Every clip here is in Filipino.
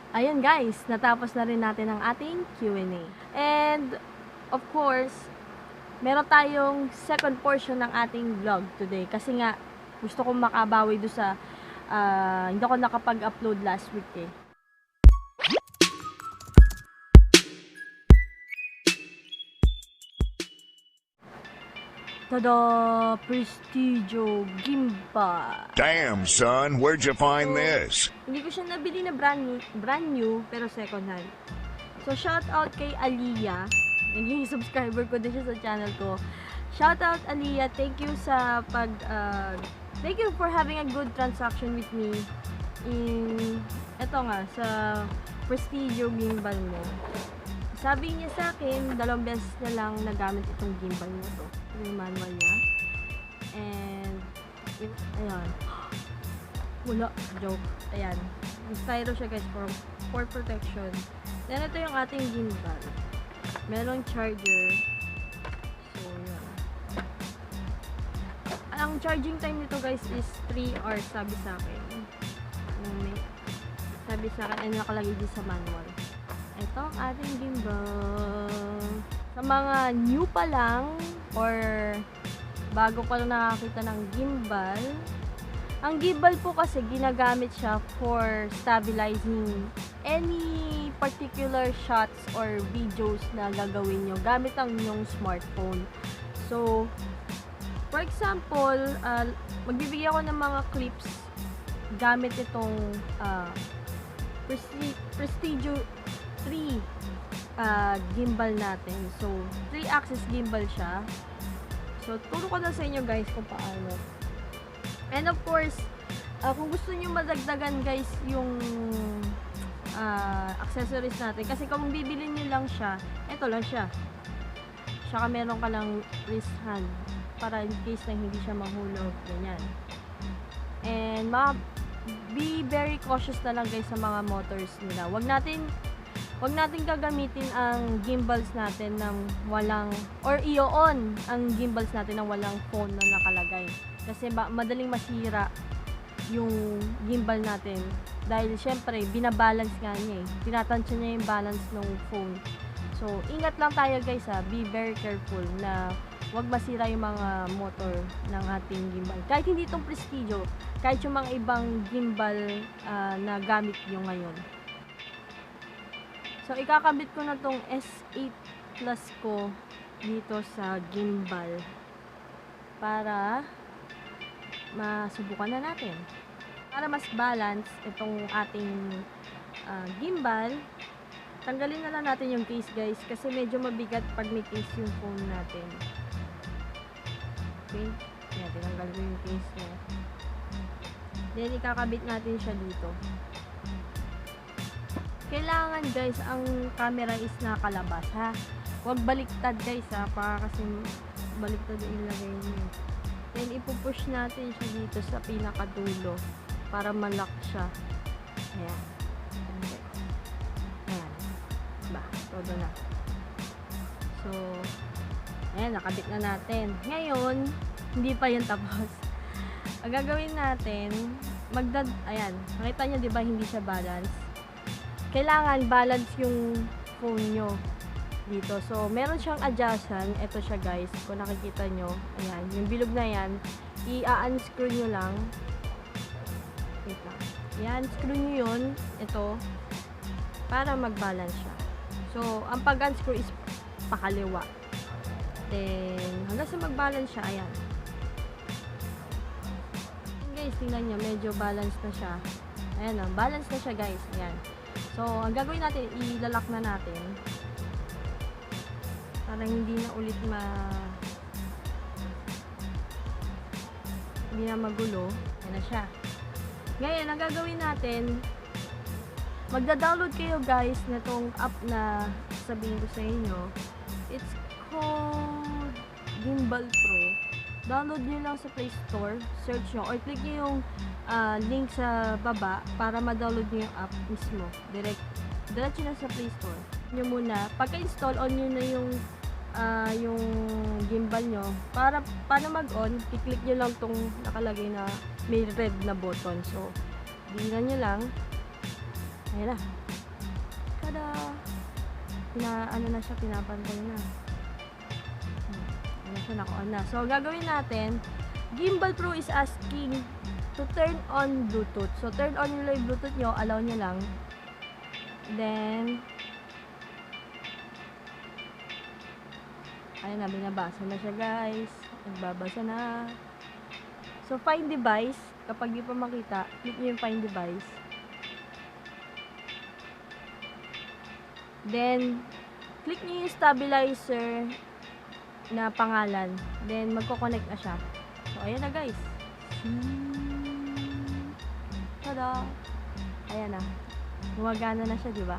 Ayun guys, natapos na rin natin ang ating Q&A. And of course, meron tayong second portion ng ating vlog today. Kasi nga, gusto kong makabawi doon sa hindi ako nakapag-upload last week eh. Tada! Prestigio Gimbal. Damn, son, where'd you find this? Hindi ko siya nabili na brand new, pero second hand. So, shout out kay Aliyah. Naging subscriber ko din siya sa channel ko. Shout out Aliyah. Thank you sa thank you for having a good transaction with me in, eto nga, sa Prestigio Gimbal mo. Sabi niya sa akin, 2 beses na lang nagamit itong gimbal niya to. Yung manual niya. And, ayan. Wala. Joke. Ayan. Styro siya guys for protection. Then, ito yung ating gimbal. Merong charger. So, yan. Ang charging time nito guys is 3 hours, sabi sa akin. Sabi sa akin, and nakalagay din sa manual. Ito ang ating gimbal. Sa mga new pa lang or bago pa lang nakakita ng gimbal, ang gimbal po kasi ginagamit siya for stabilizing any particular shots or videos na gagawin nyo gamit ang inyong smartphone. So, for example, magbibigay ako ng mga clips gamit itong Prestigio 3 gimbal natin. So, 3-axis gimbal siya. So, turo ko na sa inyo guys kung paano. And of course, kung gusto niyo madagdagan guys yung accessories natin. Kasi kung bibili niyo lang siya, ito lang siya. Saka meron ka lang wrist hand para in case na hindi siya mahulog. Ganyan. And be very cautious na lang guys sa mga motors nila. Wag natin gagamitin ang gimbals natin ng walang, or i-on ang gimbals natin ng walang phone na nakalagay. Kasi madaling masira yung gimbal natin. Dahil syempre, binabalance nga niya eh. Tinatansya niya yung balance ng phone. So, ingat lang tayo guys ha. Be very careful na wag masira yung mga motor ng ating gimbal. Kahit hindi itong Prestigio, kahit yung mga ibang gimbal na gamit nyo ngayon. So, ikakabit ko na tong S8 Plus ko dito sa gimbal para masubukan na natin. Para mas balance itong ating gimbal, tanggalin na lang natin yung case guys kasi medyo mabigat pag may case yung phone natin. Okay? Yan, tinanggal ko yung case niya. Then, ikakabit natin siya dito. Kailangan guys, ang camera is nakalabas ha. Huwag baliktad guys ha, para kasi baliktad yung ilagay niyo. Then ipupush natin siya dito sa pinakadulo para malak siya. Ayan. Okay. Ayan. Ba, todo na. So, ayan, nakabit na natin. Ngayon, hindi pa yun tapos. Ang gagawin natin, ayan, nakita nyo diba hindi siya balance? Kailangan balance yung phone nyo dito. So, meron siyang adjustment. Ito siya guys. Kung nakikita nyo. Ayan. Yung bilog na yan. I-unscrew nyo lang. Wait lang. I-unscrew nyo yun. Ito. Para mag-balance siya. So, ang pag-unscrew is pakaliwa. Then, hanggang sa mag-balance siya. Ayan. Guys, tingnan nyo. Medyo balance na siya. Ayan o. Balance na siya guys. Ayan. So, ang gagawin natin, ilalak na natin. Para hindi na ulit hindi na magulo. Ayan na siya. Ngayon, ang gagawin natin, magda-download kayo guys na tong app na sabihin ko sa inyo. It's called Gimbal Pro. Download nyo lang sa Play Store, search nyo, or click nyo yung link sa baba para ma-download nyo yung app mismo. Diretso na sa Play Store. Nyo muna, pagka-install, on nyo na yung gimbal nyo. Para mag-on, i-click nyo lang tong nakalagay na may red na button. So, tingnan nyo lang. Ayan na. Tada! Ano na siya, pinapantay na. Ano siya, naka-on na. So, gagawin natin, Gimbal Pro is asking to turn on Bluetooth. So, turn on yung Bluetooth nyo, allow nyo lang. Then, ayun na, binabasa na siya guys. Nagbabasa na. So, find device. Kapag di pa makita, click nyo yung find device. Then, click nyo yung stabilizer na pangalan. Then, magko-connect na siya. So, ayan na guys. Tada! Ayan na. Gumagana na siya, diba?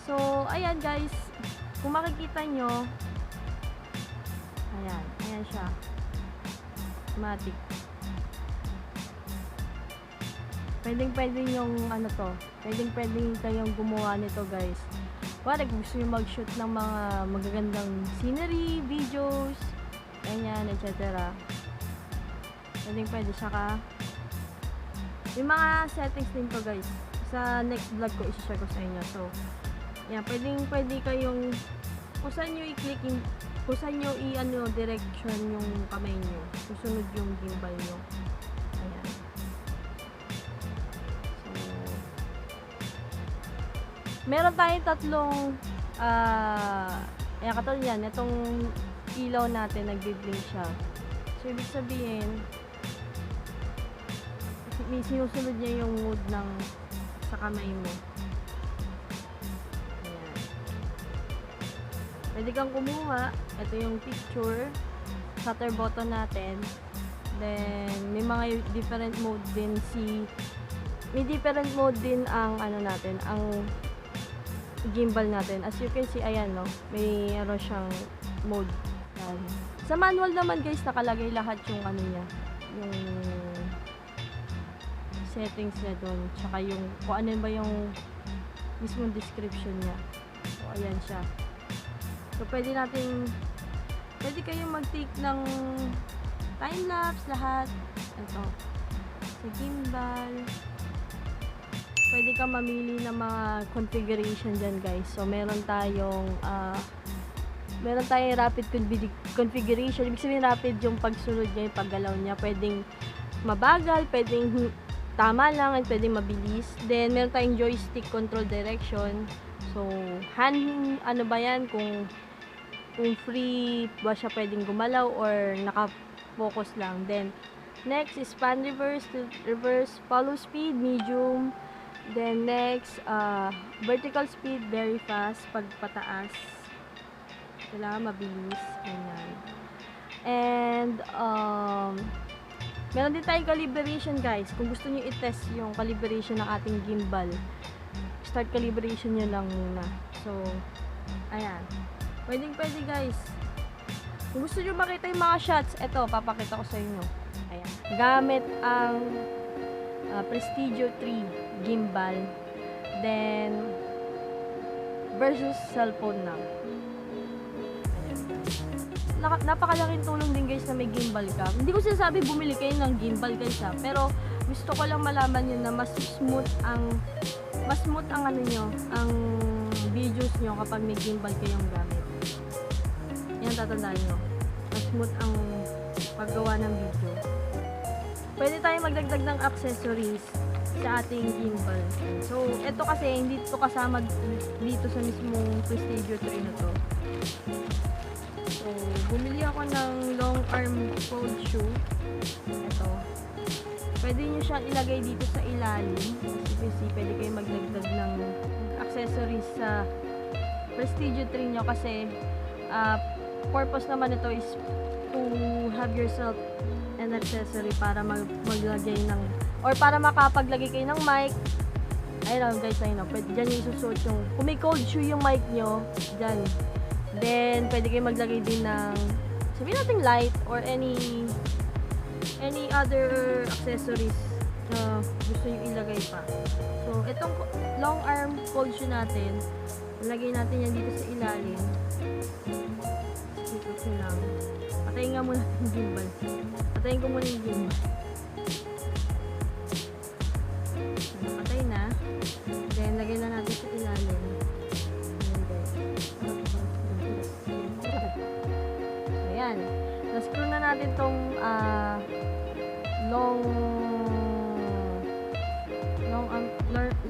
So, ayan guys. Kung makikita nyo, ayan. Ayan siya. Automatic. Pwedeng yung ano to. Pwedeng kayong gumawa nito guys. Kung gusto nyo mag-shoot ng mga magagandang scenery, videos, ganyan, etc. Pwede. Saka, yung mga settings din to guys. Sa next vlog ko, isi-share ko sa inyo. So, yan, pwede kayong, kung saan nyo i-click, kung saan nyo direction yung kamay nyo. Susunod yung gimbal nyo. Ayan. Meron tayong tatlong ayan, katulad yan, itong ilaw natin nagbi-blink siya. So, ibig sabihin sinusunod niya yung mood ng sa kamay mo. Ayan. Pwede kang kumuha. Ito yung picture. Shutter button natin. Then, may mga different mode din may different mode din ang natin, ang gimbal natin. As you can see, ayan, no? May siyang mode. Ayan. Sa manual naman, guys, nakalagay lahat yung niya. Yung settings niya doon. Tsaka yung, kung ano ba yung mismong description niya. So, ayan siya. So, pwede kayong mag-take ng time-lapse, lahat. Ito. Sa gimbal. Pwede ka mamili ng mga configuration dyan guys. So, meron tayong rapid configuration. Ibig sabihin rapid yung pagsunod niya, yung paggalaw niya. Pwedeng mabagal, pwedeng tama lang, at pwedeng mabilis. Then, meron tayong joystick control direction. So, ba yan? Kung free ba siya pwedeng gumalaw or naka-focus lang. Then, next is pan reverse, reverse, follow speed, medium. Then next, vertical speed, very fast. Pag pataas, kailangan mabilis. Ganyan. And, meron din tayong calibration guys. Kung gusto niyo i-test yung calibration ng ating gimbal, start calibration nyo lang muna. So, ayan. Pwede guys. Kung gusto niyo makita yung mga shots, eto, papakita ko sa inyo. Ayan. Gamit ang Prestigio 3 gimbal, then versus cellphone na. Napakalaking tulong din guys na may gimbal ka. Hindi ko sinasabi bumili kayo ng gimbal guys ha, pero gusto ko lang malaman yun na mas smooth ang ang videos nyo kapag may gimbal kayong gamit. Yan, tatandaan nyo, mas smooth ang paggawa ng video. Pwede tayong magdagdag ng accessories sa ating gimbal. So, ito kasi, hindi ito kasama dito sa mismong Prestigio 3 na to. So, bumili ako ng long arm fold shoe. Ito. Pwede nyo siyang ilagay dito sa ilalim. As you can see, pwede kayong magdagdag ng accessories sa Prestigio 3 nyo kasi purpose naman ito is to have yourself an accessory para maglagay ng, or para makapaglagay kayo ng mic. Ayun guys, ayun, pwede dyan yung isusuot yung, kung may cold shoe yung mic nyo, dyan. Then, pwede kayo maglagay din ng, sabihin natin light, or any other accessories na gusto nyo ilagay pa. So, itong long arm cold shoe natin, ilagay natin yan dito sa ilalim. Dito ko lang. Patayin nga muna yung gimbal. Patayin ko muna yung gimbal. Napatay na. Then, lagay na natin sa ilalim. natin tong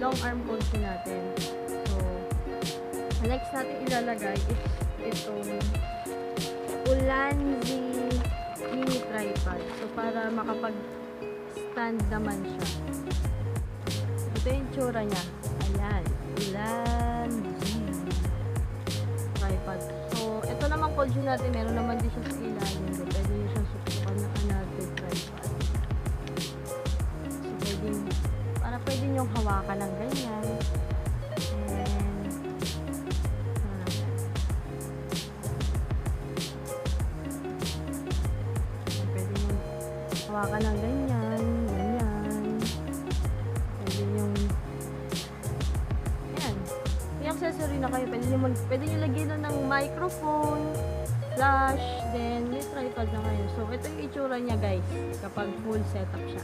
long arm poncho natin. So, next natin ilalagay is itong Ulanzi mini tripod. So, para makapag-stand naman siya. Ito yung tsura niya. Ayan. Ulanzi tripod. So, ito naman poncho natin. Meron naman din siya sa ilalim. So, pwede nyo siyang susukan na another tripod. So, pwede nyo hawakan ng ganyan. Hawakan ng ganyan, pwede yung yan, may accessory na kayo, pwede nyo lagyan na ng microphone, flash, then may tripod na kayo. So ito yung itsura niya guys, kapag full setup siya.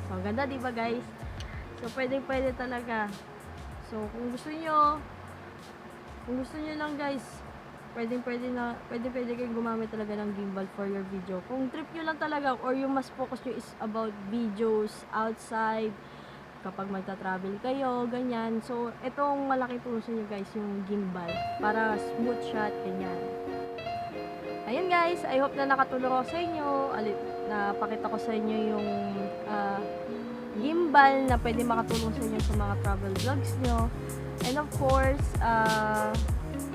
So ang ganda diba guys? So pwede talaga. So kung gusto nyo lang guys, pwede kayong gumamit talaga ng gimbal for your video. Kung trip nyo lang talaga or yung mas focus nyo is about videos outside, kapag magta-travel kayo, ganyan. So, itong malaking tulong sa inyo guys, yung gimbal. Para smooth shot, ganyan. Ayun guys, I hope na nakatulong ako sa inyo. Napakita ko sa inyo yung gimbal na pwede makatulong sa inyo sa mga travel vlogs nyo. And of course,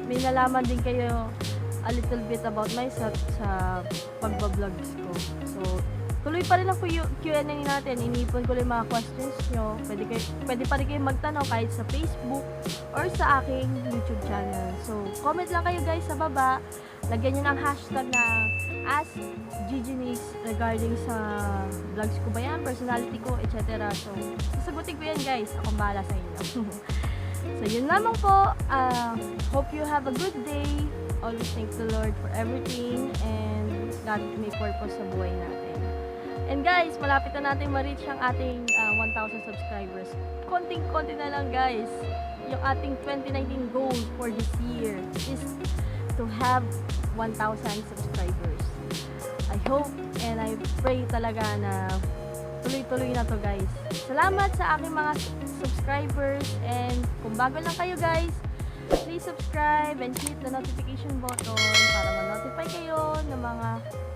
may nalaman din kayo a little bit about myself sa pagbabloggs ko. So, tuloy pa rin ang Q&A natin. Inipon ko lang mga questions nyo. Pwede pa rin kayo magtanong kahit sa Facebook or sa aking YouTube channel. So, comment lang kayo guys sa baba. Lagyan nyo ng hashtag na AskGGNis regarding sa vlogs ko ba yan, personality ko, etc. So, sasagutin ko yan guys. Akong bahala sa inyo. So, yun lamang po. Hope you have a good day. Always thank the Lord for everything and God may purpose sa buhay natin. And guys, malapit na natin ma-reach ang ating 1,000 subscribers. Konting-konti na lang guys. Yung ating 2019 goal for this year is to have 1,000 subscribers. I hope and I pray talaga na tuloy-tuloy na to guys. Salamat sa aking mga subscribers and kung bago lang kayo guys, please subscribe and hit the notification button para ma-notify kayo ng mga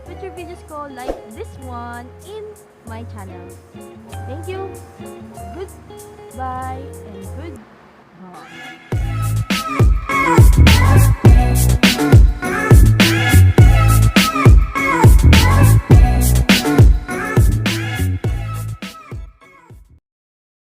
future videos ko like this one in my channel. Thank you. Goodbye and good